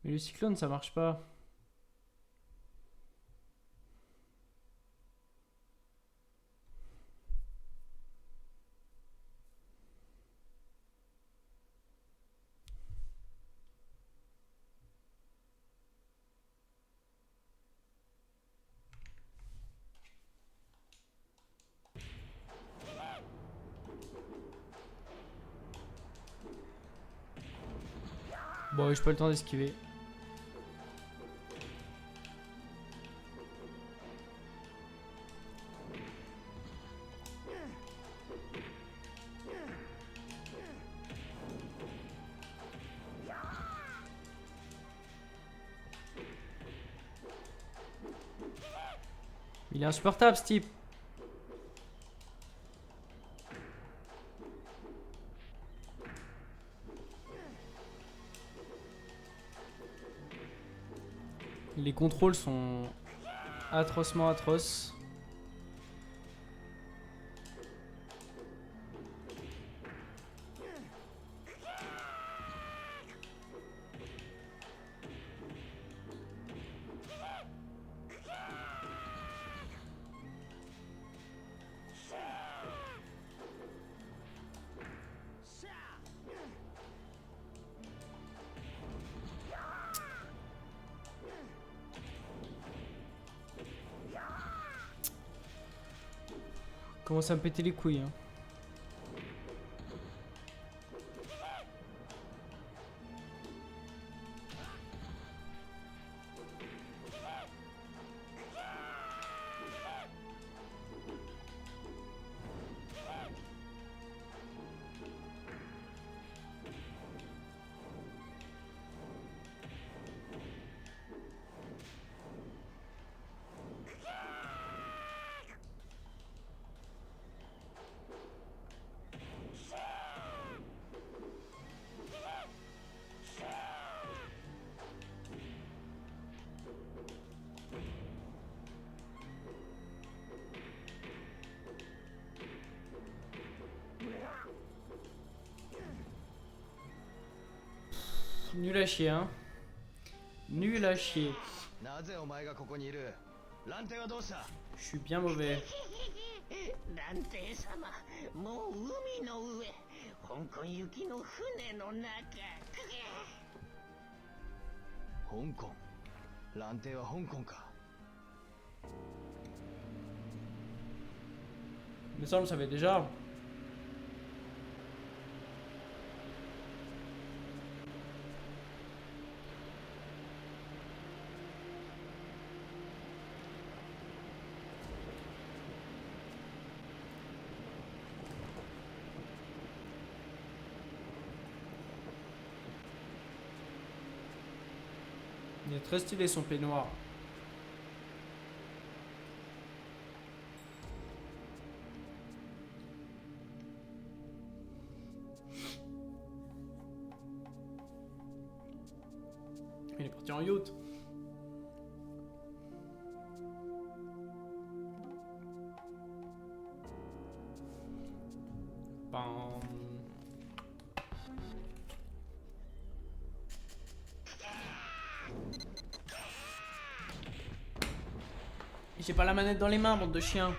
Mais le cyclone, ça marche pas. Bon, j'ai pas le temps d'esquiver. Il est insupportable, ce type. Les contrôles sont atrocement atroces. Commence à me péter les couilles. Hein. Nul à chier, hein. Nul à chier. なぜお前がここにいる？蘭亭はどうした？ Je suis bien mauvais. 蘭亭様、もう海の上、香港行きの船の中。香港。蘭亭は香港か。 Mais ça, on le savait déjà. Il est très stylé son peignoir. Il est parti en yacht. Bam. J'ai pas la manette dans les mains, bande de chiens.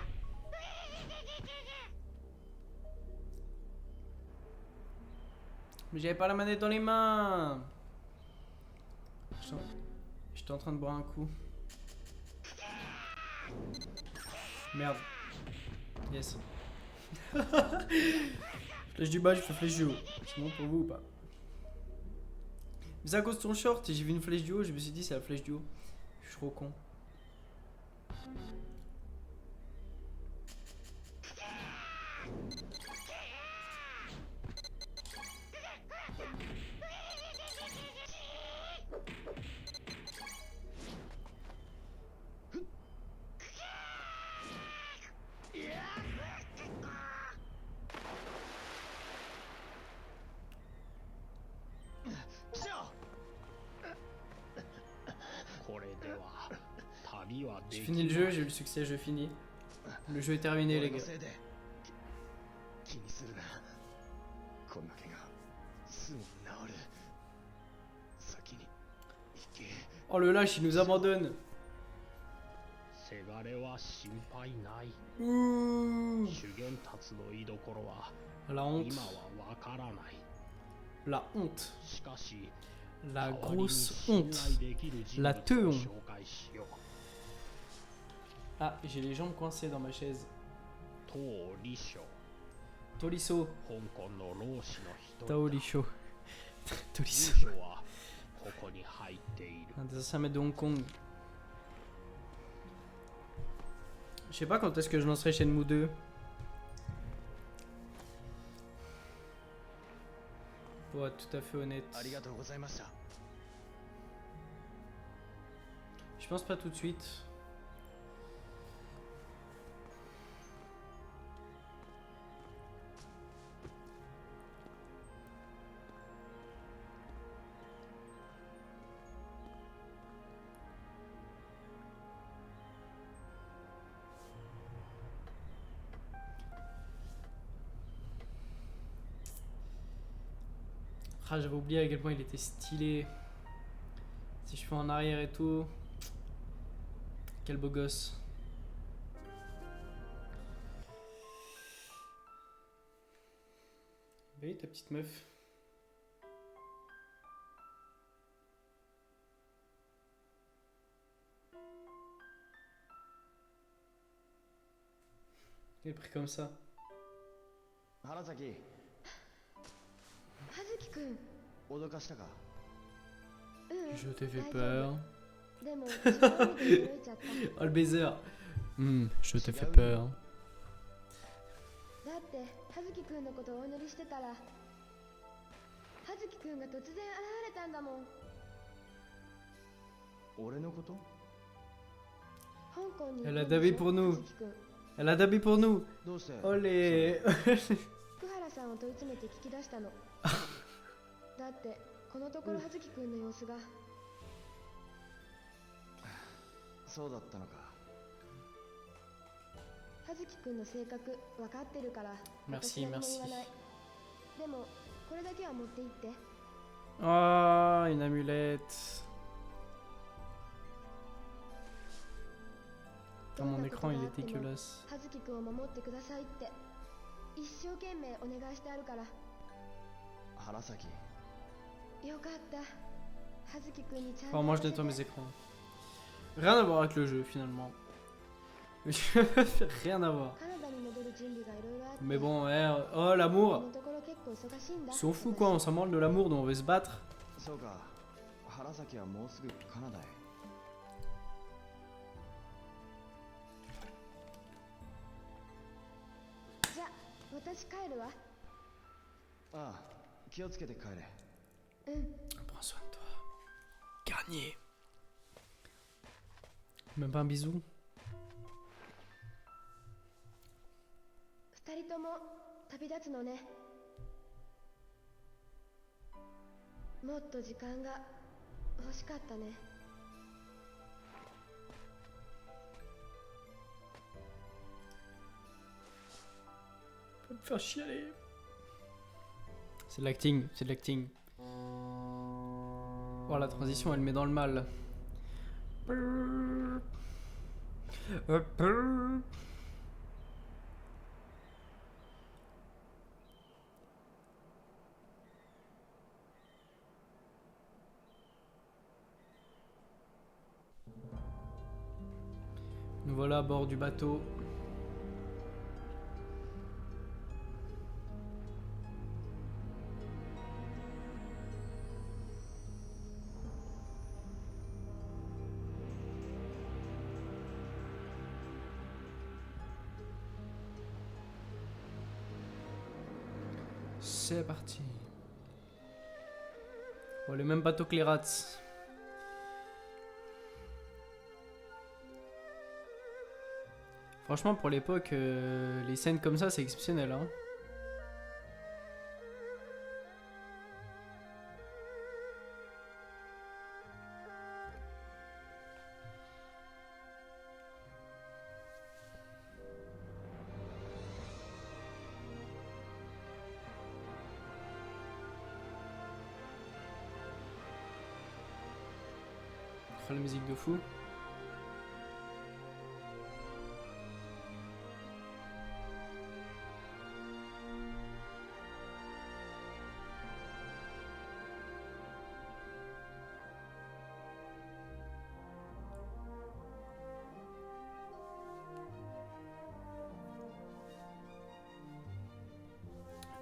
Mais j'avais pas la manette dans les mains. J'étais en train de boire un coup. Merde. Yes. Flèche du bas, je fais flèche du haut. C'est bon pour vous ou pas? Mais c'est à cause de ton short et j'ai vu une flèche du haut, je me suis dit c'est la flèche du haut. Je suis trop con. J'ai fini le jeu, j'ai eu le succès, je finis. Le jeu est terminé les gars. 気にするな。こんな怪我すぐ治る。先に行け。 Oh le lâche, il nous abandonne. せがれは心配ない。 Ouh. 修験達の居所は La honte. 今はわからない。 La honte. しかし La 代わりに grosse 信 honte. 頼できる人 La 物を teon. 紹介しよう。 Ah, j'ai les jambes coincées dans ma chaise. 当李将 Tolisso. 香港の老師の一人 Tao だ。 Licho. 住 Tolisso. 所はここに入っている。 Un des anciens maîtres de Hong Kong. Je sais pas quand est-ce que je lancerai Shenmue 2. Pour être tout à fait honnête. ありがとうございました。 Je pense pas tout de suite. Ah, j'avais oublié à quel point il était stylé. Si je fais en arrière et tout. Quel beau gosse. Oui, ta petite meuf. Il est pris comme ça. 原崎、葉月くん。脅かしたか？Je t'ai fait 大丈 peur. 夫。でも違う意味で驚いちゃった Oh le baiser. Je t'ai fait peur. だって葉月くんのことをお祈りしてたら葉月くんが突然現れたんだもん。俺のこと？香港に Elle a dabé pour nous. 葉月くん Elle a dabé pour nous. どうして？ Oh les. 福原さんを問い詰めて聞き出したのだってこのところ葉月くんの様子がそうだったのか。葉月くんの性格分かってるから Merci, 私何も merci. 言わない。でもこれだけは持って行って。 Oh, une amulette. Dans mon écran, il est dégueulasse. 葉月くんを守ってくださいって一生懸命お願いしてあるから。原崎、よかった葉月くんにちゃん Enfin, と moi je 話せて nettoie mes écrans. Rien à voir avec le jeu finalement. Rien à voir. カナダに戻る準備がいろいろあって Mais bon, oh こ l'amour. のところ結構忙しいんだ。 Ils s'en fout quoi, on s'en branle de l'amour dont on veut se battre. そうか。原崎はもうすぐカナダへ。じゃあ私帰るわ。ああ、気をつけて帰れ。うん。 Prends soin de toi. Garnier. Même pas un bisou. 二人とも旅立つのね。もっと時間が欲しかったね。 Faut me faire chialer. C'est de l'acting, c'est de l'acting. Oh la transition elle met dans le mal. Nous voilà à bord du bateau. C'est parti. Oh, le même bateau que les rats. Franchement, pour l'époque, les scènes comme ça, c'est exceptionnel. Hein. Oh, la musique de fou.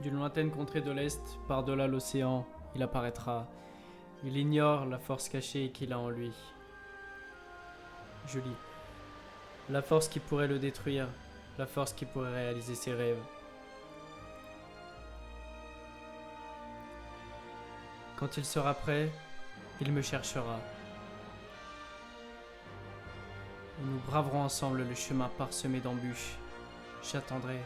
D'une lointaine contrée de l'Est, par-delà l'océan, il apparaîtra. Il ignore la force cachée qu'il a en lui. Je lis. La force qui pourrait le détruire, la force qui pourrait réaliser ses rêves. Quand il sera prêt, il me cherchera. Et nous braverons ensemble le chemin parsemé d'embûches. J'attendrai.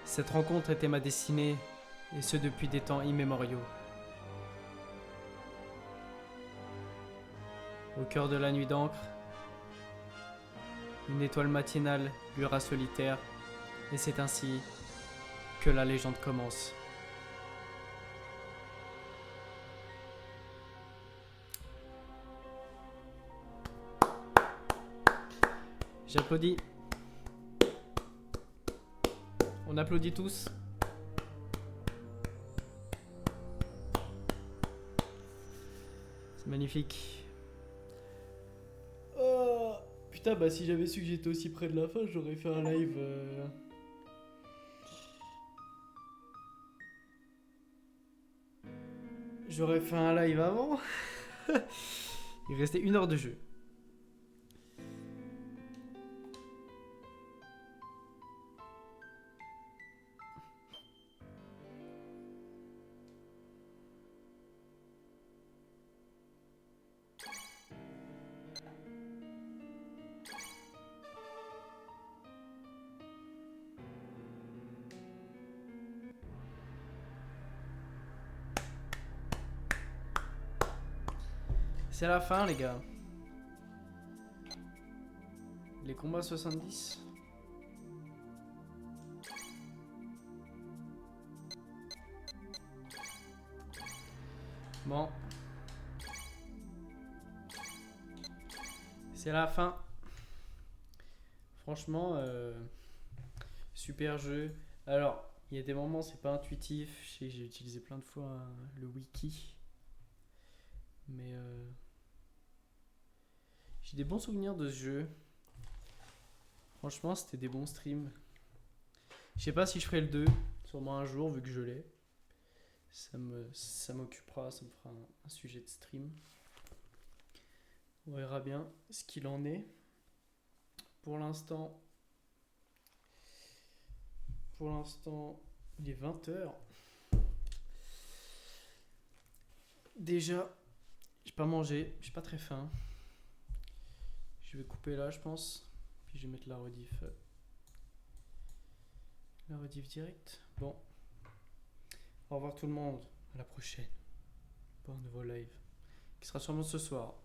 Cette rencontre était ma destinée, et ce depuis des temps immémoriaux. Au cœur de la nuit d'encre, une étoile matinale luira solitaire, et c'est ainsi que la légende commence. J'applaudis. On applaudit tous. C'est magnifique. Oh, putain. Putain, bah si j'avais su que j'étais aussi près de la fin, j'aurais fait un live. J'aurais fait un live avant. Il restait 1 heure de jeu. C'est la fin, les gars. Les combats 70. Bon. C'est la fin. Franchement, super jeu. Alors, il y a des moments, c'est pas intuitif. Je sais que j'ai utilisé plein de fois le wiki. Mais j'ai des bons souvenirs de ce jeu. Franchement, c'était des bons streams. Je sais pas si je ferai le 2, sûrement un jour, vu que je l'ai. Ça m'occupera, ça me fera un sujet de stream. On verra bien ce qu'il en est. Pour l'instant, il est 20h. Déjà, j'ai pas mangé, j'ai pas très faim. Je vais couper là, je pense. Puis je vais mettre la rediff. La rediff direct. Bon. Au revoir tout le monde. À la prochaine. Pour un nouveau live. Qui sera sûrement ce soir.